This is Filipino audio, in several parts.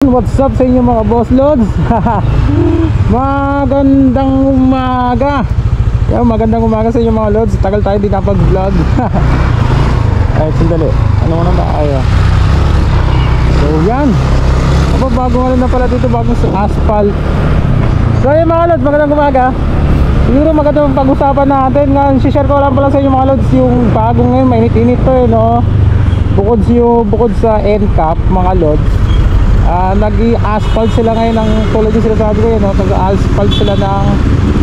what's up sa inyo mga boss loads? Magandang umaga. Yan, magandang umaga sa inyo mga loads. Tagal tayo din napag-vlog. Ay, sandali. Ano muna ba kayo? So yan. Bagong na pala dito, bagong asphalt. So yan mga loads, magandang umaga. Siguro magandang pag-usapan natin. Ngayon, share ko lang pala sa inyo mga loads yung bagong ngayon, mainit-init to no? Bukod sa end cap mga loads, nag-i-asphalt sila ngayon ng tulad yung sinasabi ko yun, no? Nag-asphalt sila ng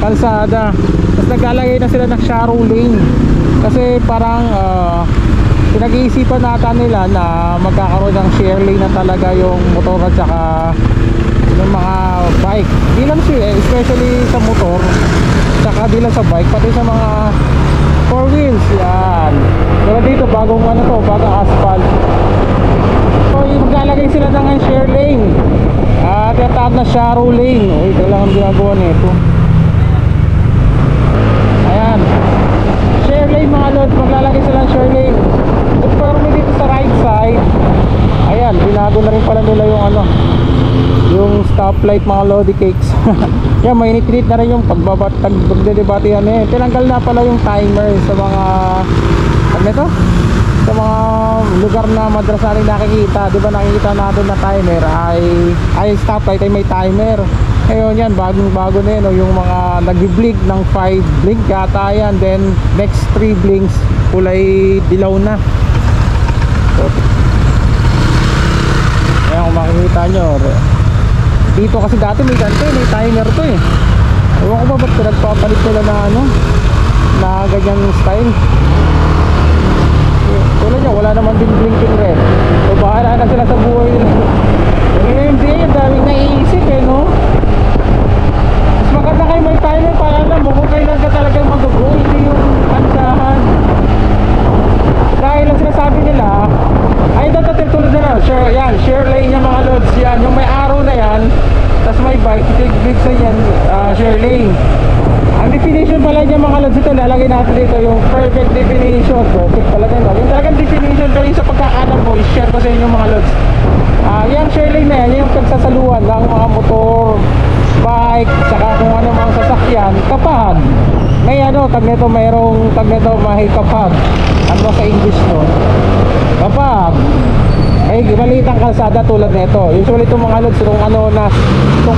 kalsada. Tapos naglalagay na sila ng shallow lane. Kasi parang pinag-iisipan nata nila na magkakaroon ng share lane na talaga yung motor at saka yung mga bike. Di lang siya, especially sa motor, saka di lang sa bike, pati sa mga 4 wheels. Yan. Pero dito bagong bagong asphalt. So maglalagay sila ng share lane at tinatawag na shallow lane. Ito lang ang ginagawa nito. Ayan, share lane mga lods, maglalagay sila ng share lane. At parang dito sa right side, ayan, binago na rin pala nila yung stoplight mga lodi cakes. Yan, mainit-init na rin yung pagdedebatehan eh. Tinanggal na pala yung timer sa mga sa mga lugar na madalas natin nakikita. Diba nakikita natin na timer ay stoplight ay may timer. Ngayon yan, bagong-bago na yun, yung mga nag-blink ng 5 blink yata yan. Then next 3 blinks kulay dilaw na. So, ayan, kung makikita nyo dito kasi dati may ganito, may timer to eh. Ewan ko ba ba't pinagpapalit nila na ganyan style. Tulad nyo, wala naman din blinking red. So bahala na sila sa buhay nila. Yung MMDA, yung daming naiisip eh, no? Mas maganda kayo may timer para alam mo kung kailan ka talagang mag-go, hindi yung kansahan. Dahil ang sinasabi nila ay dapat tulad na share lane yung mga loads yan, yung may arrow na yan, tapos may bike, big sa yan, share lane. Ang definition pala niya mga loads, ito lalagay natin dito yung perfect definition. Perfect pala din, yung talagang definition pero yung sa pagkakalam mo, i-share ko sa inyo mga loads. Yung share lane na yan, yung pagsasaluan ng mga motor, bike, saka kung ano mga sasakyan kapag may mayroong may kapag ano sa English no, kapag ay malitang kalsada tulad nito. Usually itong mga loads, itong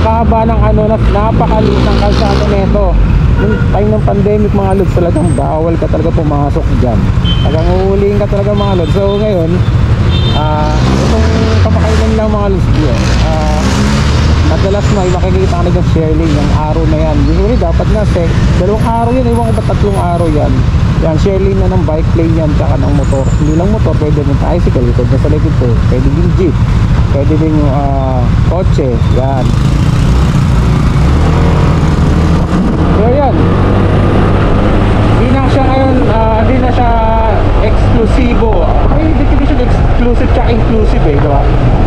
kahaba ng napakaliit ng kalsada nito. Yung time ng pandemic mga loads, talagang bawal ka talaga pumasok dyan. Talagang uhulihin ka talaga mga loads. So ngayon, itong kamakailan lang mga loads yun, madalas makikita ka na share lane, yung arrow na yan. Usually dapat nga dalawang arrow yan, iwan ko ba tatlong arrow yan. Yan, share lane na ng bike lane yan, tsaka ng motor. Hindi lang motor, pwede ng tricycle, likod na sa likod ko, pwede din jeep, pwede din yung kotse. Yan. So yan, hindi na siya ngayon, hindi na siya eksklusibo. May definition exclusive tsaka inclusive eh, diba?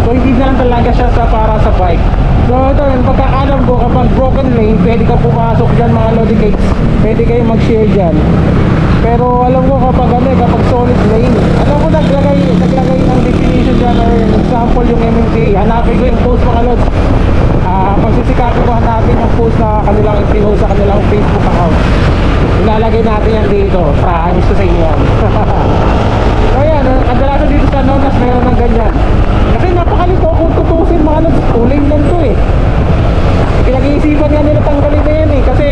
So hindi na lang talaga siya para sa bike. So ito, yung pagkakalam ko, kapag broken lane, pwede ka pumasok dyan mga lodi cakes, pwede kayo mag-share dyan. Pero alam ko kapag solid lane, alam ko naglagay ng definition dyan or example yung MMDA. Hanapin ko yung post mga lods. Pagsisikapin ko hanapin yung post na kanilang pinost sa kanilang Facebook account. Ilalagay natin yan dito. Promise ko sa inyo yan. So yan, kadalasan dito sa Nonas mayroon ng ganyan. Kasi napakalito kung tutusin mga lods, tuling lang to eh. Pinag-iisipan nga nila tanggalin na yan eh. Kasi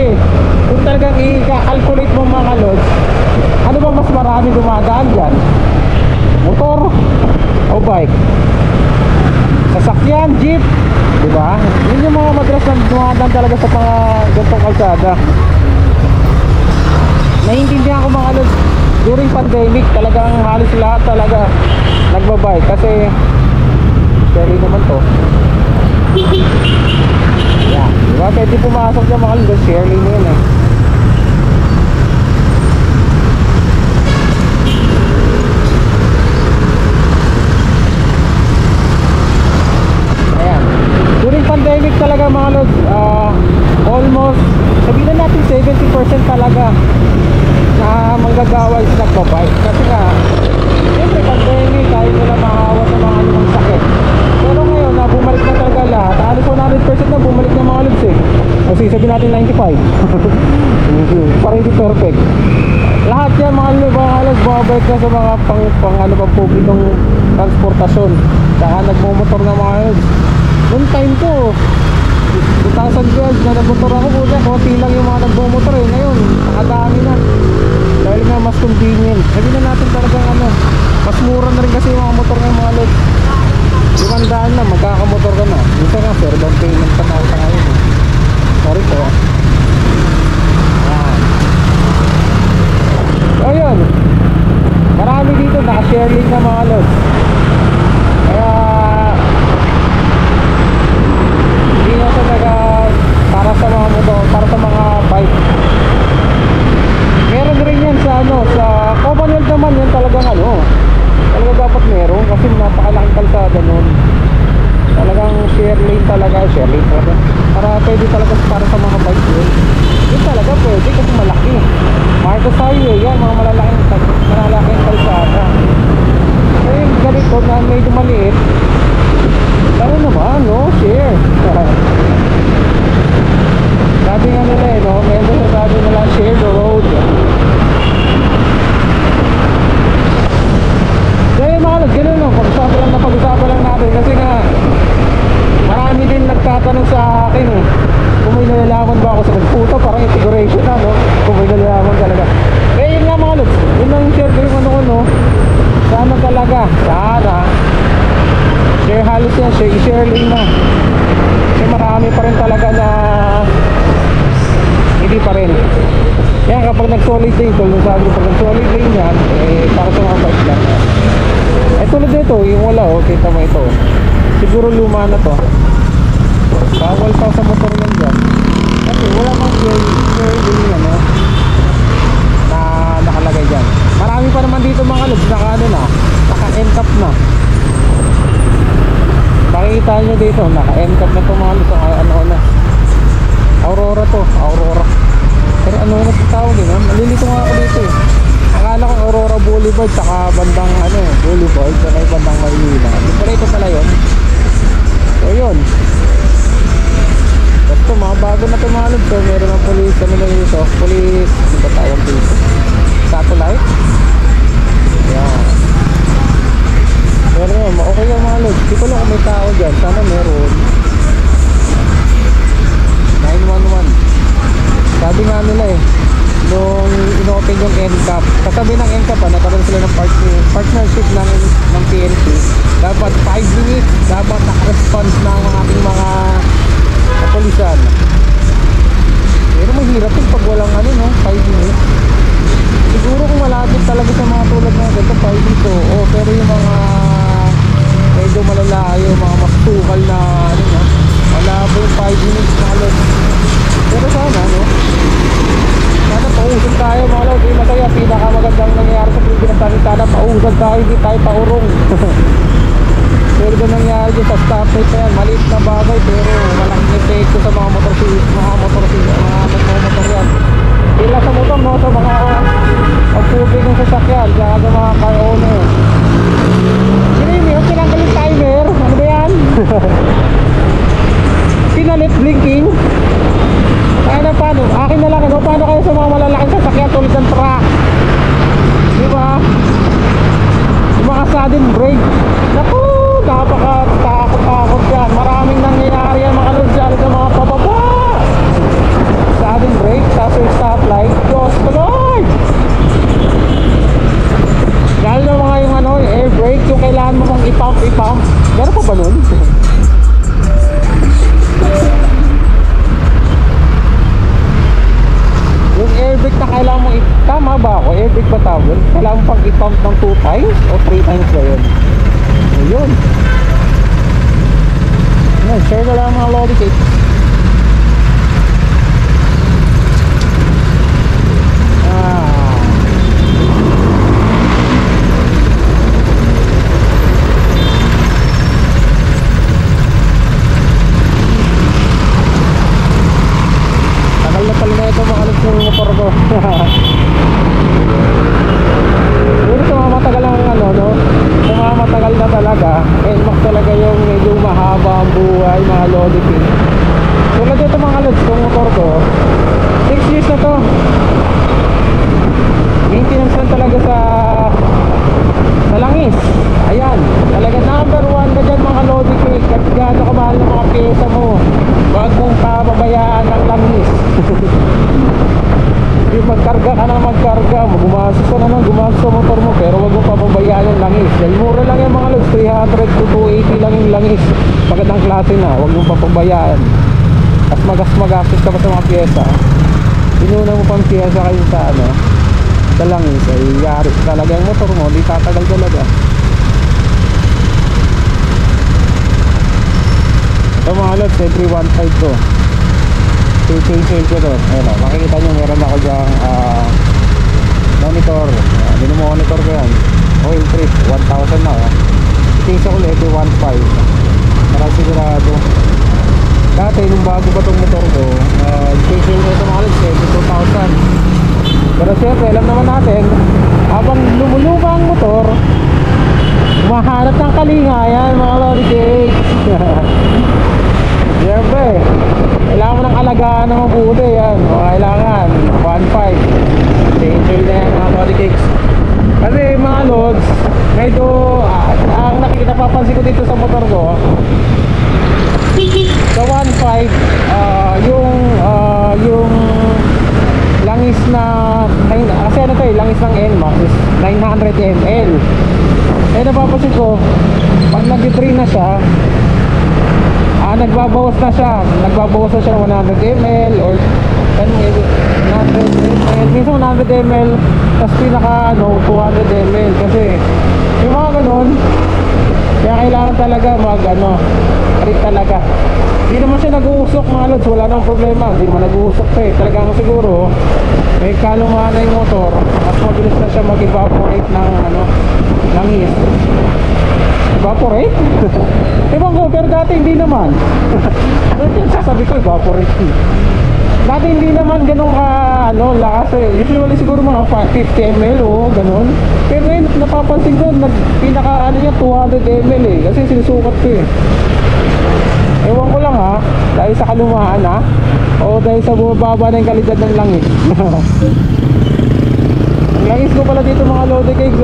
kung talagang i-calculate mo mga lods, ano ba mas marami dumadaan dyan? Motor o bike? Sasakyan, jeep, diba? Yun yung mga madalas na dumadaan talaga sa mga gantong kalsada. Naiintindihan ko mga lods, during pandemic talagang halos lahat talaga nagbabike kasi sorry naman to. Yeah, diba? Pwede pumasok dyan mga lods, share lane na yun eh. During pandemic talaga mga lods, almost sabihin na natin 70% talaga na manggagawa is nagbabike. Kasi nga siyempre pandemic, tayo nila mahawa sa mga sakit. Pero ngayon bumalik na talaga sabihin natin 95. Para hindi perfect. Lahat yan mga halos bumabalik na sa mga pang ano pang publikong transportasyon. Saka nagmumotor na mga yun. Noong time ko 2012 na nagmotor ako po, konti lang yung mga nagmumotor eh. Ngayon nakadami na dahil nga mas convenient. Sabihin na natin talagang ano, mas mura na rin kasi yung mga motor ng mga lods. 500 na magkakamotor ka na. Minsan nga sir, down payment pa na sa ngayon eh. Sorry po. So yun, marami dito naka-share link na mga lods. Kaya hindi na talaga para sa mga motor, para sa mga bike. Meron rin yan sa ano, sa Commonwealth naman yan talagang ano, talaga dapat meron kasi napakalaking kalsada nun. Talagang share lane talaga, share lane talaga. Para pwede talaga para sa mga bike yun. Yun talaga pwede kasi malaki. Marcos Highway yan, mga malalaking kalsada. So yung ganito na medyo maliit, lalo naman, no? Share. Sabi nga nila eh, no? Medyo sabi nila, share the road. So yung mga gano'n, no? Pag-usapan lang natin kasi nga marami din nagtatanong sa akin eh, kung may nalalaman ba ako sa nagputo, parang integration na, no? Kung may nalalaman talaga. Eh yun nga mga lods, yun lang share ko yung ano ko, no? Sana talaga, sana share halos yan, share lane na. Kasi marami pa rin talaga na hindi pa rin. Yan kapag nag-solid lane, tulad sabi ko, pag nag-solid lane yan, eh para sa mga bike lang. Eh tulad nito, yung wala oh, kita mo ito. Siguro luma na to. Bawal pa sa motor yan dyan. Kasi wala mang share lane ano, na nakalagay dyan. Marami pa naman dito mga lods, naka ano na, naka-end-cap na. Makikita nyo dito, naka-end-cap na ito mga lods, ano na. Aurora to, Aurora. Pero ano na tawag eh, nalilito nga ako dito eh. Akala ko Aurora Boulevard, saka bandang ano, Boulevard, saka bandang Maynila. Dito pala yun. So yun. Basta mga bago na ito mga lods, so meron ng police, ano na dito, police, ano ba tawag dito? Satellite. Yan. Pero yun, okay yung mga lods. Di ko lang kung may tao dyan, sana meron. 911. Sabi nga nila eh, nung inopen yung NCAP, kasabi ng NCAP nagkaroon sila ng partnership ng PNP. Dapat 5 minutes, dapat naka-response na ang ating mga kapulisan. Pero mahirap yung pag walang ano no, 5 minutes. Siguro kung malapit talaga sa mga tulad ng ganito, 5 minutes oo, pero yung mga medyo malalayo, mga masukal na ano no, wala po yung 5 minutes na alon. Pero sana no, sana pausag tayo mga lord, yung masaya, pinakamagandang nangyayari sa Pilipinas natin, sana pausag tayo, hindi tayo paurong. Pero doon nangyari dyan sa stoplight na yan, maliit na bagay pero malaking epekto sa mga motor yan. Ila sa motor no, sa mga pagpupig ng sasakyan, saka sa mga car owner. Sinimi, yung tinanggal yung timer, ano ba yan? Pinalit blinking. Kaya na paano? Akin na lang ano, paano kayo sa mga malalaking sasakyan tulad ng truck? Diba? Yung mga sudden brake. Naku, napakatakot yan. Maraming nangyayari yan mga lods dyan sa mga pababa. Sudden brake, tapos yung stoplight. Diyos ko Lord! Lalo na mga yung ano, air brake, yung kailangan mo mong i-pump. Gano'n pa ba nun? Yung air brake na kailangan mo tama ba ako? Air brake ba tawag? Kailangan mo pang i-pump ng 2 times o 3 times ba yun? Ayun. Yan, share ko lang mga lodi cake. Tagal na pala na ito mga alas ng motor ko. Pero sa mga matagal ang ano no, sa mga matagal na talaga, NMAX talaga yung medyo mahaba ang buhay mga lodi cake. Tulad dito mga lods, itong motor ko 6 years na to. Maintenance lang talaga sa langis. Ayan, talaga number 1 ka dyan mga lodi cake. At gaano kamahal ng mga pyesa mo, wag mong pababayaan ng langis. Yung magkarga ka na magkarga, gumastos ka na gumastos sa motor mo, pero wag mong pababayaan ng langis. Dahil mura lang yung mga lods, 300 to 280 lang yung langis. Magandang klase na, wag mong pababayaan. At magastos ka pa sa mga pyesa. Inuna mo pang pyesa kayo sa sa langis, ay yari talaga yung motor mo, di tatagal talaga. Ito mga lods, every 1.5 to. Change ko to. Ayan o, makikita nyo meron ako dyang monitor. Monitor ko yan. Oil trip, 1,000 na. Change ako every 1.5 para sigurado. Dati nung bago pa tong motor ko, change ko ito mga lods, every 2,000. Pero syempre, alam naman natin, habang lumuluma ang motor, mahanap ng kalingayan mga lodi cakes. Syempre, kailangan mo ng alagaan ng mabuti yan. Kailangan 1.5 change na yan mga lodi cakes. Kasi mga lods, medyo ang napapansin ko dito sa motor ko, sa 1.5 yung langis na kasi langis ng NMAX is 900 ml. Napapansin ko pag nag-3 na siya, nagbabawas na siya ng 100 ml or 100 ml, minsan 100 ml, tapos pinaka 200 ml. Kasi yung mga ganun, kaya kailangan talaga rit talaga. Hindi naman siya nag-uusok mga lods, wala nang problema. Hindi naman nag-uusok talagang siguro may kalumaan na yung motor, mas mabilis na siya mag-evaporate ng langis. Evaporate? Ewan ko, pero dati hindi naman. Sasabi ko evaporate. Dati hindi naman ganun lakas eh. Usually siguro mga 50 ml o ganun. Pero ngayon napapansin ko pinaka niya 200 ml eh, kasi sinusukat ko eh. Ewan ko lang dahil sa kalumaan o dahil sa bumababa na yung kalidad ng langis. Ang langis ko pala dito mga lodi cakes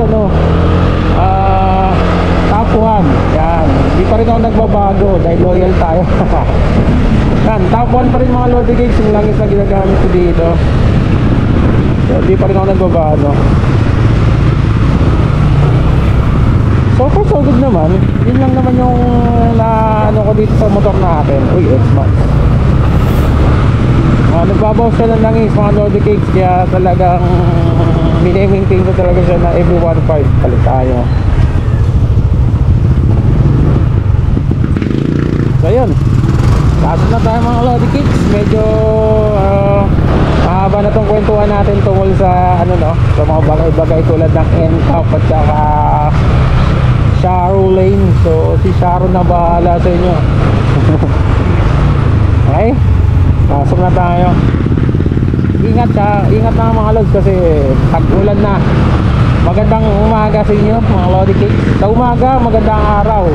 top 1. Yan, hindi pa rin ako nagbabago dahil loyal tayo. Yan, top 1 pa rin mga lodi cakes yung langis na ginagamit ko dito. So, hindi pa rin ako nagbabago. So far so good naman. Yun lang naman yung ko dito sa motor natin. Uy, X-Max. Nagbabawas siya ng langis mga lodi cakes, kaya talagang mini-maintain ko talaga siya na every 1.5 palit tayo. So yun, pasok na tayo mga lodi cakes. Medyo mahaba na tong kwentuhan natin tungkol sa sa mga bagay-bagay tulad ng NCAP at saka Sharo Lane. So si Sharo na bahala sa inyo. Okay, pasok na tayo. Ingat na mga lods kasi tag-ulan na. Magandang umaga sa inyo mga lodi cakes. Sa umaga magandang araw,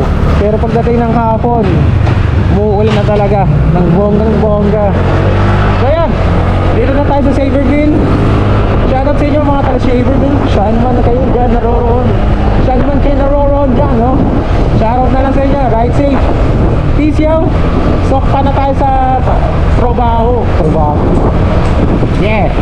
pero pagdating ng hapon umuulan na talaga ng bonggang-bongga. So yan, dito na tayo sa Shaverville. Shoutout sa inyo mga taga Shaverville. Saan man kayo dyan naroroon, saan man kayo naroroon dyan, no? Shoutout na lang sa inyo. Ride safe, peace yo. Sok pa na tayo sa trabaho. Yeah.